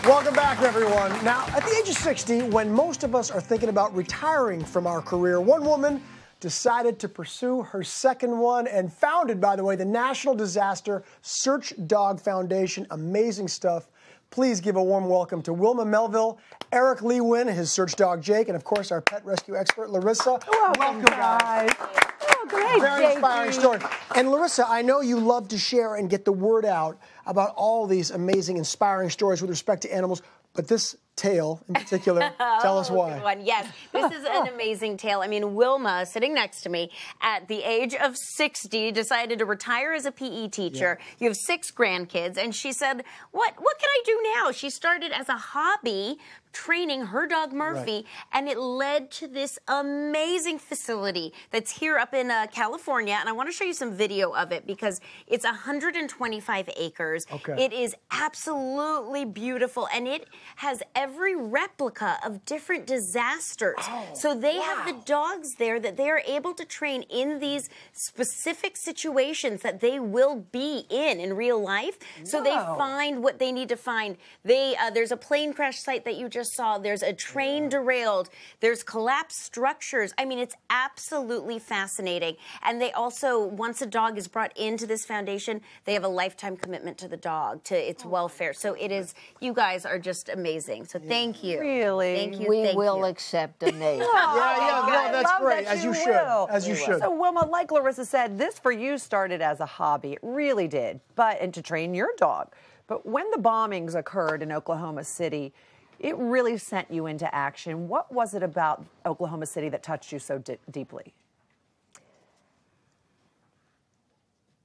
Welcome back, everyone. Now, at the age of 60, when most of us are thinking about retiring from our career, one woman decided to pursue her second one and founded, by the way, the National Disaster Search Dog Foundation. Amazing stuff. Please give a warm welcome to Wilma, Melville, Eric Lee Wynn, his search dog Jake, and of course our pet rescue expert Larissa. Welcome guys. Oh, great. Very inspiring story. And Larissa, I know you love to share and get the word out about all these amazing, inspiring stories with respect to animals, but this tale in particular, tell us why. Good one. Yes, this is an amazing tale. I mean, Wilma, sitting next to me, at the age of 60, decided to retire as a PE teacher. Yeah. You have 6 grandkids, and she said, what can I do now? She started as a hobby training her dog Murphy, right. And it led to this amazing facility that's here up in California, and I want to show you some video of it because it's 125 acres. Okay. It is absolutely beautiful, and it has every replica of different disasters. Oh, so they have the dogs there that they are able to train in these specific situations that they will be in real life. So they find what they need to find. There's a plane crash site that you just saw. There's a train derailed. There's collapsed structures. I mean, it's absolutely fascinating. And they also, once a dog is brought into this foundation, they have a lifetime commitment to the dog, to its welfare. So it is, you guys are just amazing. So thank you. Really? Thank you. We will accept amazing. Yeah, that's great. As you should. As you should. So Wilma, like Larissa said, this for you started as a hobby. It really did. And to train your dog. But when the bombings occurred in Oklahoma City, it really sent you into action. What was it about Oklahoma City that touched you so deeply?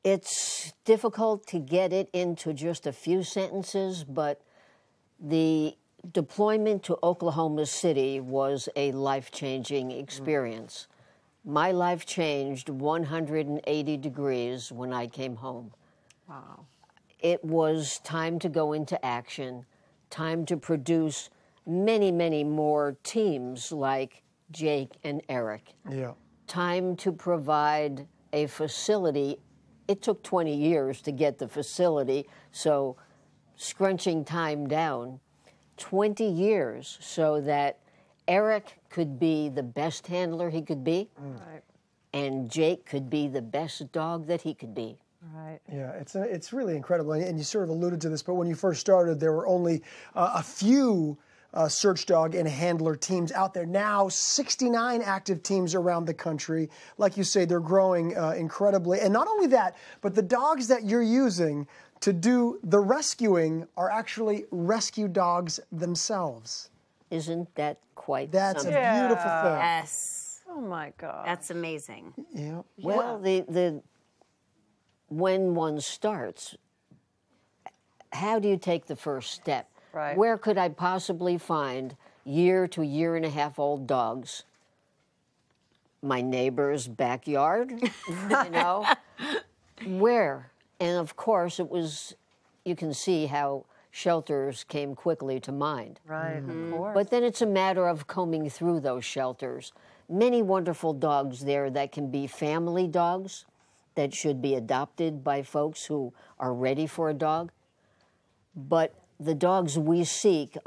It's difficult to get it into just a few sentences, but the deployment to Oklahoma City was a life-changing experience. My life changed 180 degrees when I came home. Wow. It was time to go into action, time to produce many, many more teams like Jake and Eric. Yeah. Time to provide a facility. It took 20 years to get the facility, so scrunching time down, 20 years so that Eric could be the best handler he could be, and Jake could be the best dog that he could be. Right. Yeah, it's really incredible, and you sort of alluded to this, but when you first started, there were only a few search dog and handler teams out there. Now, 69 active teams around the country. Like you say, they're growing incredibly. And not only that, but the dogs that you're using to do the rescuing are actually rescue dogs themselves. Isn't that quite That's something? a beautiful thing. Yes. Oh, my God. That's amazing. Yeah. Well, when one starts, how do you take the first step? Right. Where could I possibly find year to year and a half old dogs? My neighbor's backyard, you know? Where? And of course, you can see how shelters came quickly to mind. Right, of course. But then it's a matter of combing through those shelters. Many wonderful dogs there that can be family dogs that should be adopted by folks who are ready for a dog. But the dogs we seek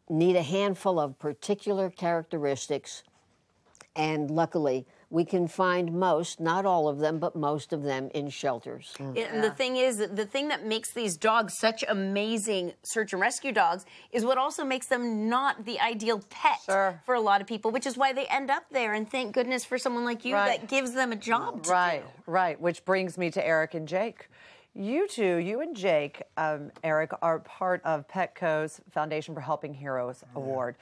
need a handful of particular characteristics, and luckily we can find most, not all of them, but most of them in shelters. And the thing is, the thing that makes these dogs such amazing search and rescue dogs is what also makes them not the ideal pet for a lot of people, which is why they end up there. And thank goodness for someone like you that gives them a job to do. Right, which brings me to Eric and Jake. You two, you and Jake, Eric, are part of Petco's Foundation for Helping Heroes Award.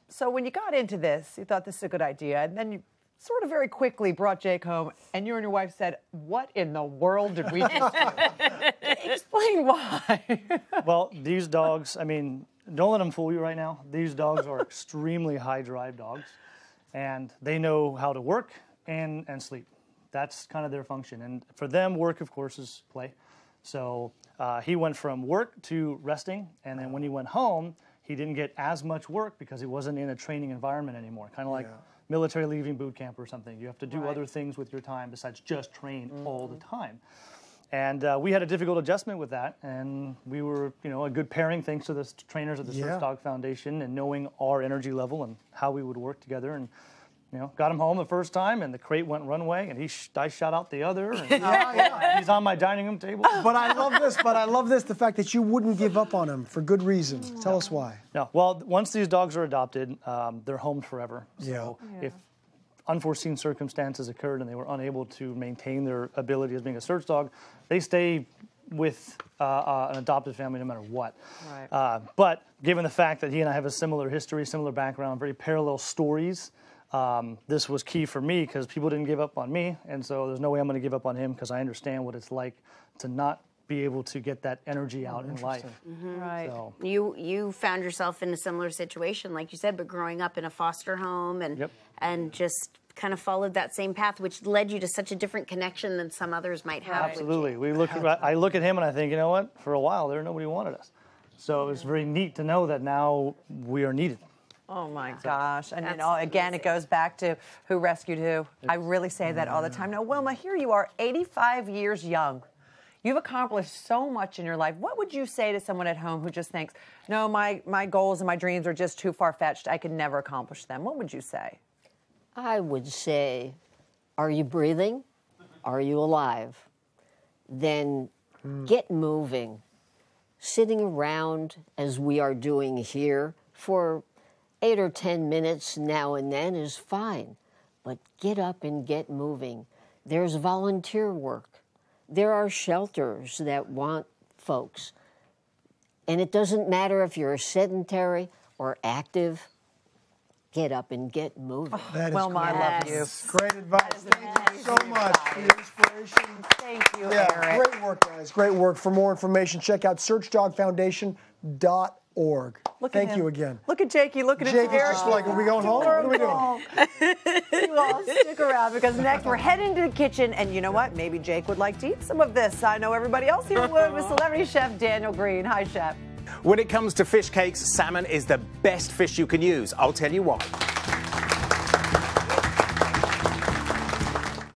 So when you got into this, you thought this is a good idea, and then you sort of very quickly brought Jake home, and you and your wife said, what in the world did we just do? Explain why. Well, these dogs, I mean, don't let them fool you right now. These dogs are extremely high-drive dogs, and they know how to work and sleep. That's kind of their function. And for them, work, of course, is play. So he went from work to resting, and then when he went home, he didn't get as much work because he wasn't in a training environment anymore, kind of like military leaving boot camp or something. You have to do other things with your time besides just train all the time. And we had a difficult adjustment with that, and we were, a good pairing thanks to the trainers at the Search Dog Foundation and knowing our energy level and how we would work together. And got him home the first time, and the crate went runway, and I shot out the other. And he's on my dining room table. But I love this, the fact that you wouldn't give up on him for good reason. Tell us why. No, well, once these dogs are adopted, they're homed forever. So if unforeseen circumstances occurred and they were unable to maintain their ability as being a search dog, they stay with an adopted family no matter what. Right. But given the fact that he and I have a similar history, similar background, very parallel stories, this was key for me because people didn't give up on me, and so there's no way I'm going to give up on him because I understand what it's like to not be able to get that energy out in life. Right. So, You found yourself in a similar situation, like you said, but growing up in a foster home and just kind of followed that same path, which led you to such a different connection than some others might have. absolutely. I look at him and I think, you know what? For a while there, nobody wanted us. So it was very neat to know that now we are needed. Oh my gosh. And again, it goes back to who rescued who. I really say that all the time. Now, Wilma, here you are, 85 years young. You've accomplished so much in your life. What would you say to someone at home who just thinks, no, my goals and my dreams are just too far-fetched, I could never accomplish them? What would you say? I would say, are you breathing? Are you alive? Then get moving. Sitting around, as we are doing here, for 8 or 10 minutes now and then is fine. But get up and get moving. There's volunteer work. There are shelters that want folks. And it doesn't matter if you're sedentary or active. Get up and get moving. That is Wilma, I love you. Great advice. Thank you so much for your inspiration. Thank you, Yeah, Eric. great work, guys. Great work. For more information, check out searchdogfoundation.org. Thank you again. Look at Jakey. Look at Jake is Eric. just like, are we going home? What are we doing? You all stick around because next we're heading to the kitchen, and you know what? Maybe Jake would like to eat some of this. I know everybody else here would with celebrity chef Daniel Green. Hi, Chef. When it comes to fish cakes, salmon is the best fish you can use. I'll tell you why.